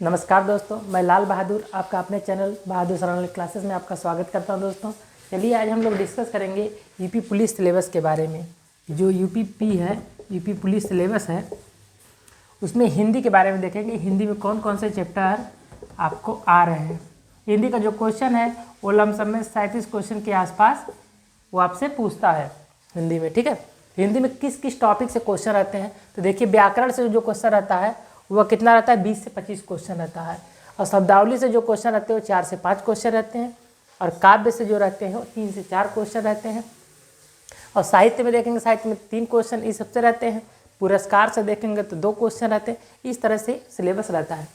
नमस्कार दोस्तों, मैं लाल बहादुर आपका अपने चैनल बहादुर सर ऑनलाइन क्लासेस में आपका स्वागत करता हूं। दोस्तों चलिए आज हम लोग डिस्कस करेंगे यूपी पुलिस सिलेबस के बारे में। जो यूपी है, यूपी पुलिस सिलेबस है, उसमें हिंदी के बारे में देखेंगे। हिंदी में कौन कौन से चैप्टर आपको आ रहे हैं। हिंदी का जो क्वेश्चन है वो लमसम में 37 क्वेश्चन के आसपास वो आपसे पूछता है हिंदी में। ठीक है, हिंदी में किस किस टॉपिक से क्वेश्चन रहते हैं तो देखिए, व्याकरण से जो क्वेश्चन रहता है वह कितना रहता है, 20 से 25 क्वेश्चन रहता है। और शब्दावली से जो क्वेश्चन रहते हैं वो 4 से 5 क्वेश्चन रहते हैं। और काव्य से जो रहते हैं वो 3 से 4 क्वेश्चन रहते हैं। और साहित्य में देखेंगे, साहित्य में 3 क्वेश्चन इस सबसे रहते हैं। पुरस्कार से देखेंगे तो 2 क्वेश्चन रहते हैं। इस तरह से सिलेबस रहता है।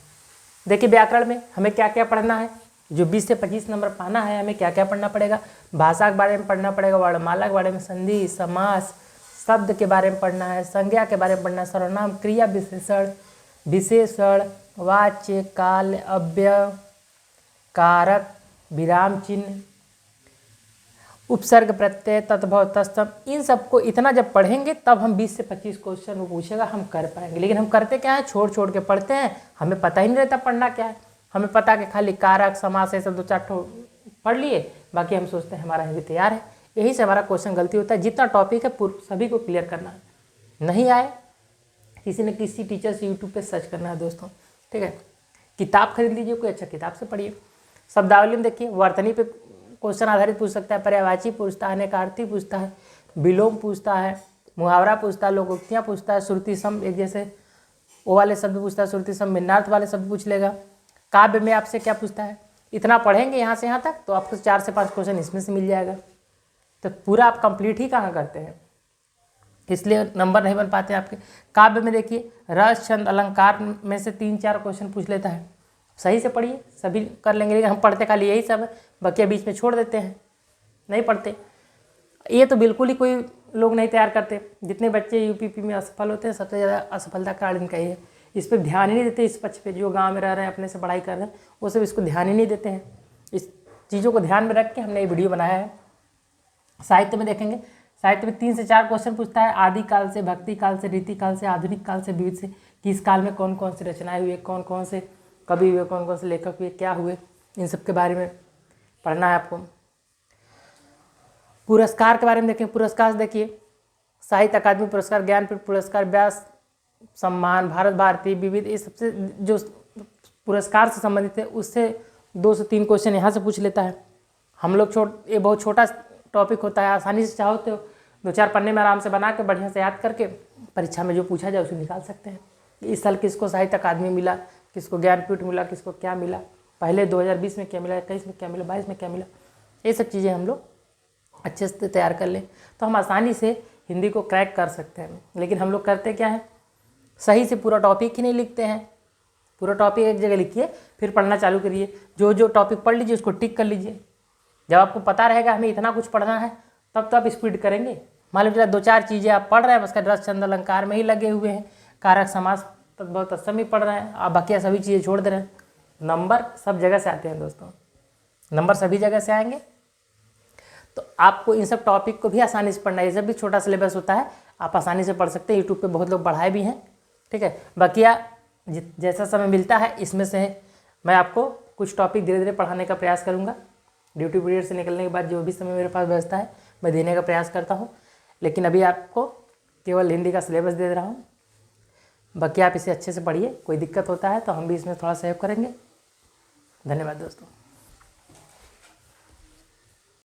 देखिए, व्याकरण में हमें क्या क्या पढ़ना है, जो 20 से 25 नंबर पाना है, हमें क्या क्या पढ़ना पड़ेगा। भाषा के बारे में पढ़ना पड़ेगा, वर्णमाला के बारे में, संधि, समास, शब्द के बारे में पढ़ना है, संज्ञा के बारे में पढ़ना है, सर्वनाम, क्रिया विशेषण, वाच्य, काल, अव्यय, कारक, विराम चिन्ह, उपसर्ग, प्रत्यय, तत्भव, तत्सम, इन सबको इतना जब पढ़ेंगे तब हम 20 से 25 क्वेश्चन वो पूछेगा हम कर पाएंगे। लेकिन हम करते क्या है, छोड़ छोड़ के पढ़ते हैं, हमें पता ही नहीं रहता पढ़ना क्या है। हमें पता है कि खाली कारक, समास ऐसे 2-4 ठो पढ़ लिए, बाकी हम सोचते हैं हमारा हिंदी तैयार है। यही से हमारा क्वेश्चन गलती होता है। जितना टॉपिक है सभी को क्लियर करना है। नहीं आए किसी न किसी टीचर से यूट्यूब पे सर्च करना है दोस्तों। ठीक है, किताब खरीद लीजिए, कोई अच्छा किताब से पढ़िए। शब्दावली में देखिए, वर्तनी पे क्वेश्चन आधारित पूछ सकता है, पर्यायवाची पूछता है, अनेकार्थी पूछता है, विलोम पूछता है, मुहावरा पूछता है, लोकोक्तियाँ पूछता है, श्रुति सम, एक जैसे वो वाले शब्द पूछता है, श्रुति सम भिन्नार्थ वाले शब्द पूछ लेगा। काव्य में आपसे क्या पूछता है, इतना पढ़ेंगे यहाँ से यहाँ तक तो आपको 4 से 5 क्वेश्चन इसमें से मिल जाएगा। तो पूरा आप कंप्लीट ही कहाँ करते हैं, इसलिए नंबर नहीं बन पाते आपके। काव्य में देखिए, रस, छंद, अलंकार में से 3-4 क्वेश्चन पूछ लेता है। सही से पढ़िए, सभी कर लेंगे। लेकिन हम पढ़ते खाली यही सब है, बाकी बीच में छोड़ देते हैं, नहीं पढ़ते। ये तो बिल्कुल ही कोई लोग नहीं तैयार करते। जितने बच्चे यूपीपी में असफल होते हैं, सबसे ज़्यादा असफलता का कारण इनका ही है। इस पर ध्यान ही नहीं देते। इस पक्ष पे जो गाँव में रह रहे हैं, अपने से पढ़ाई कर रहे हैं, वो सब इसको ध्यान ही नहीं देते हैं। इस चीज़ों को ध्यान में रख के हमने ये वीडियो बनाया है। साहित्य में देखेंगे, साहित्य में 3 से 4 क्वेश्चन पूछता है। आदि काल से, भक्ति काल से, रीति काल से, आधुनिक काल से, विविध से, किस काल में कौन कौन सी रचनाएं हुई, कौन कौन से कवि हुए, कौन कौन से लेखक हुए, क्या हुए, इन सब के बारे में पढ़ना है आपको। पुरस्कार के बारे में देखें, पुरस्कार देखिए, साहित्य अकादमी पुरस्कार, ज्ञानपीठ पुरस्कार, व्यास सम्मान, भारत भारती, विविध, ये सबसे जो पुरस्कार से संबंधित है उससे 2 से 3 क्वेश्चन यहाँ से पूछ लेता है। हम लोग ये बहुत छोटा टॉपिक होता है, आसानी से चाहो तो 2-4 पन्ने में आराम से बना के बढ़िया से याद करके परीक्षा में जो पूछा जाए उसे निकाल सकते हैं। इस साल किसको साहित्य अकादमी मिला, किसको ज्ञानपीठ मिला, किसको क्या मिला, पहले 2020 में क्या मिला, 21 में क्या मिला, 22 में क्या मिला, ये सब चीज़ें हम लोग अच्छे से तैयार कर लें तो हम आसानी से हिंदी को क्रैक कर सकते हैं। लेकिन हम लोग करते क्या है, सही से पूरा टॉपिक ही नहीं लिखते हैं। पूरा टॉपिक एक जगह लिखिए, फिर पढ़ना चालू करिए। जो जो टॉपिक पढ़ लीजिए उसको टिक कर लीजिए। जब आपको पता रहेगा हमें इतना कुछ पढ़ना है तब तो आप स्पीड करेंगे। मान लीजिए 2-4 चीज़ें आप पढ़ रहे हैं, उसका रस, छंद, अलंकार में ही लगे हुए हैं, कारक, समास, तत्भव, तत्सम ही पढ़ रहे हैं, आप बाकी सभी चीज़ें छोड़ दे रहे हैं। नंबर सब जगह से आते हैं दोस्तों, नंबर सभी जगह से आएंगे। तो आपको इन सब टॉपिक को भी आसानी से पढ़ना है। ये सब भी छोटा सिलेबस होता है, आप आसानी से पढ़ सकते हैं। यूट्यूब पे बहुत लोग पढ़ाए भी हैं। ठीक है, बाकिया जैसा समय मिलता है इसमें से मैं आपको कुछ टॉपिक धीरे धीरे पढ़ाने का प्रयास करूँगा। ड्यूटी पीरियड से निकलने के बाद जो भी समय मेरे पास बचता है मैं देने का प्रयास करता हूँ। लेकिन अभी आपको केवल हिंदी का सिलेबस दे रहा हूँ, बाकी आप इसे अच्छे से पढ़िए। कोई दिक्कत होता है तो हम भी इसमें थोड़ा सहयोग करेंगे। धन्यवाद दोस्तों।